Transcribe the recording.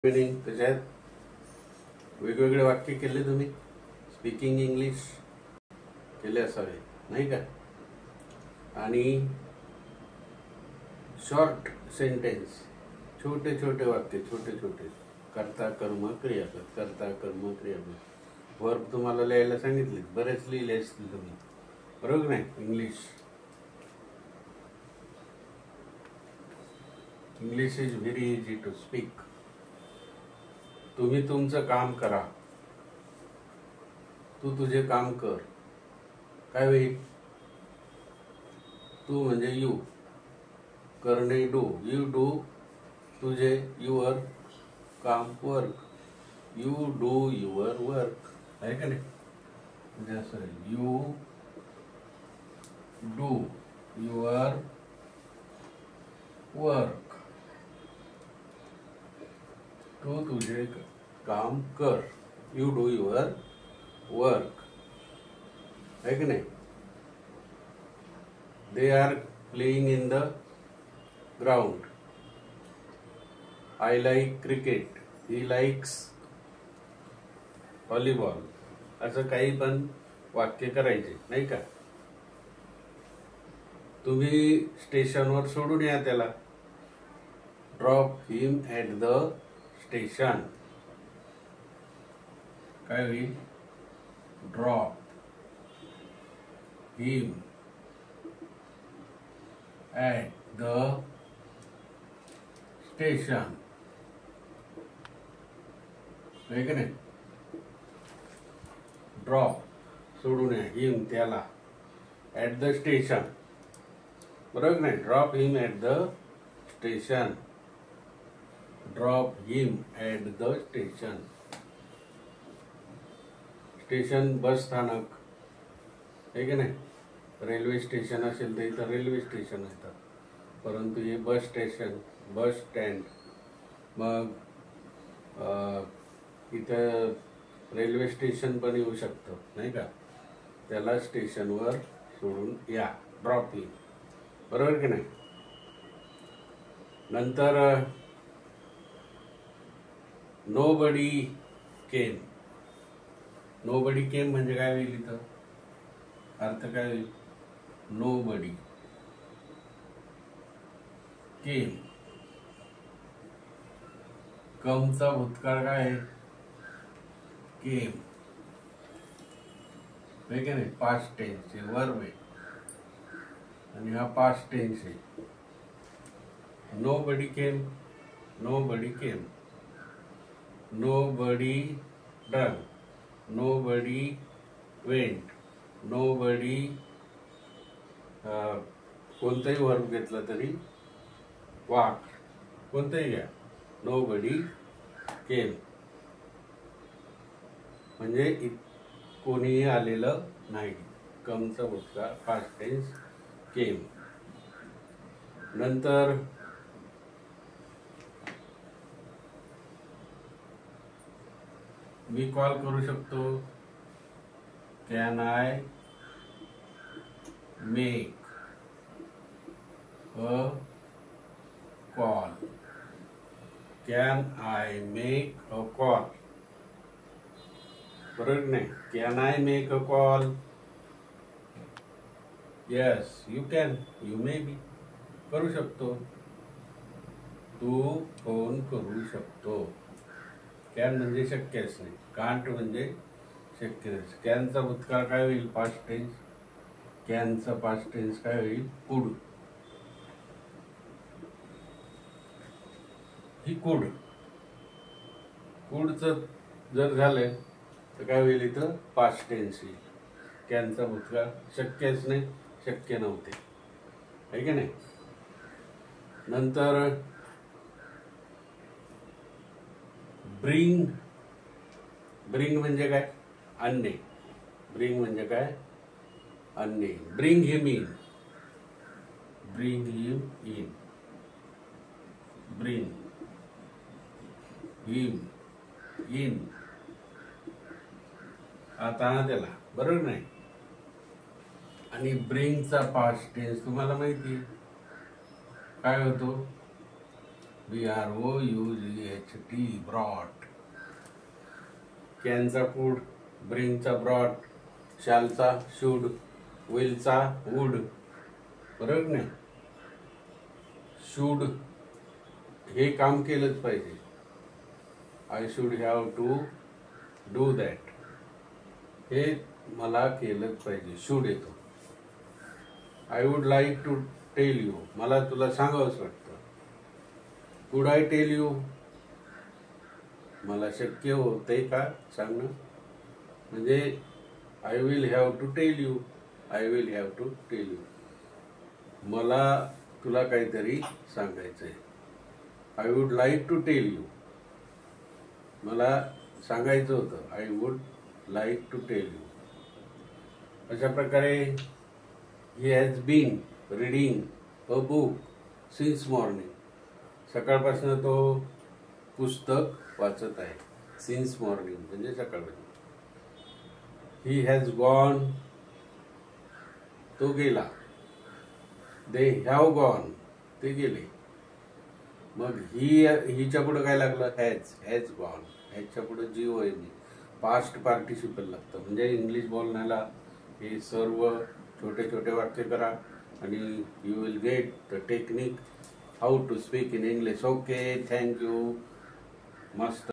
त्याच्यात वेगवेगळे वाक्य केले तुम्ही. स्पीकिंग इंग्लिश केले असावे नाही का. आणि शॉर्ट सेंटेन्स, छोटे छोटे वाक्य, छोटे छोटे. कर्ता कर्म क्रियापद, कर्ता कर्म क्रियापद. वर्ब तुम्हाला लिहायला सांगितले, बरेच लिहिले असतील तुम्ही, बरोबर नाही. English is very easy to speak. तुम्ही तुमचं काम करा, तू तुझे काम कर. काय होईल? तू म्हणजे यू, करणे डू, यू डू तुझे, युअर काम, work, you do your work, आहे का नाही. म्हणजे असं यू डू युअर वर्क, तू तुझे काम कर, यू डू युअर वर्क, है कि नहीं. They are playing in the ground. I like cricket, he likes volleyball. असं काही पण वाक्य करायचे नाही का. तुम्ही स्टेशनवर सोडून या त्याला. Drop him at the station. काय होईल? Drop him at the station, आहे का नाही. ड्रॉप सोडून या, हिम त्याला, ॲट द स्टेशन, बरोबर नाही. Drop him at the station, drop him at the station. Station bus स्थानक, आहे की नाही. रेल्वे स्टेशन असेल तर इथं रेल्वे स्टेशन येतात, परंतु हे बस स्टेशन, बस स्टँड. मग इथं रेल्वे स्टेशन पण येऊ शकतं नाही का. त्याला स्टेशनवर सोडून या, ड्रॉप हिम, बरोबर की नाही. नंतर नोबडी केम. नोबडी केम म्हणजे काय होईल? इथं अर्थ काय होईल? Nobody came. कमचा भूतकाळ काय आहे? केम, आहे का नाही. पास्ट टेन्स आहे, वर्ब आहे, आणि हा पास्ट टेन्स आहे. Nobody came, nobody came. Nobody done, nobody went, nobody. कोणताही वर्ब घेतला तरी, वाक कोणताही घ्या, नोबडी केम म्हणजे कोणीही आलेलं नाही. कमचा भूतकाळ, पास्ट टेन्स, केम. नंतर मी कॉल करू शकतो. Can I make a call, can I make a call, बरोबर नाही. Can I make a call? Yes you can, you may be. करू शकतो, तू फोन करू शकतो. कॅन म्हणजे शक्यच नाही, कांट म्हणजे शक्य नाही. कॅनचा भूतकाळ काय होईल? Past tense. कॅनचा पास्ट टेन्स काय होईल? कुड. He could. कुडचं जर झालं तर काय होईल? इथं पास्ट टेन्स येईल. कॅनचा भूतकाळ शक्यच नाही, शक्य नव्हते, आहे की नाही. नंतर ब्रिंग. ब्रिंग म्हणजे काय? आणणे. ब्रिंग म्हणजे काय? आणणे. Bring him in, bring him in, bring him in. आता त्याला, बरोबर नाही. आणि ब्रिंगचा पास्ट टेन्स तुम्हाला माहिती काय होतो? BROUGHT, brought. कॅनचा फूड, ब्रिंगचा ब्रॉट, शालचा शूड, विलचा वूड. बरोबर नाही? शूड हे काम केलंच पाहिजे. I should have to do that. हे मला केलंच पाहिजे. शूड येतो. I would like to tell you, मला तुला सांगावंच वाटतं. कुड आय टेल यू, मला शक्य होतंय का सांगणं. म्हणजे I will have to tell you, I will have to tell you. मला तुला काहीतरी सांगायचंय. I would like to tell you, मला सांगायचं होतं. I would like to tell you. अशा प्रकारे he has been reading a book since morning. सकाळपासून तो पुस्तक वाचत आहे. सिन्स मॉर्निंग म्हणजे सकाळपासून. ही हॅज गॉन, तो गेला. दे हॅव गॉन, ते गेले. मग हिच्या पुढे काय लागलं? Has gone. ह्याच्या पुढे GON, पास्ट पार्टिसिपल लागतं. म्हणजे इंग्लिश बोलण्याला हे सर्व छोटे छोटे वाक्य करा आणि you will get the technique how to speak in English. Okay, thank you. मस्त.